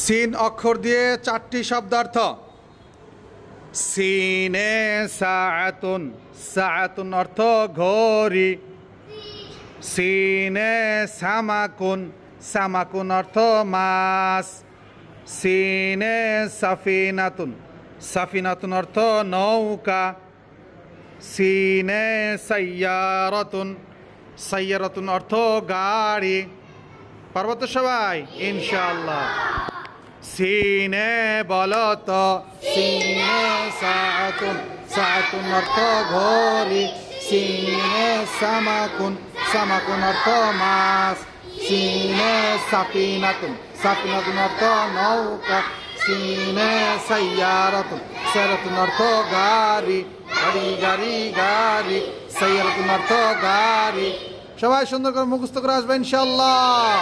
Scene অক্ষর দিয়ে 4টি শব্দার্থ। সিনে সাআতুন, সাআতুন অর্থ ঘড়ি। সিনে সামাকুন, সামাকুন অর্থ মাছ। সিনে সাফিনাতুন, সাফিনাতুন অর্থ নৌকা। সিনে সাইয়ারাতুন, সাইয়ারাতুন অর্থ গাড়ি। পারবো তো সবাই ইনশাআল্লাহ? সিনে বলো তো, সিনে সাআতুন, সাআতুন অর্থ ঘড়ি। সিনে সামাকুন, সামাকুন অর্থ মাছ। সিনে সাফিনাতুন, সাফিনাতুন অর্থ নৌকা। সিনে সাইয়ারাতুন, সাইয়ারাতুন অর্থ গাড়ি। গাড়ি গাড়ি গাড়ি, সাইয়ারাতুন অর্থ গাড়ি। সবাই সুন্দর করে মুখস্থ করে আসবে ইনশাআল্লাহ।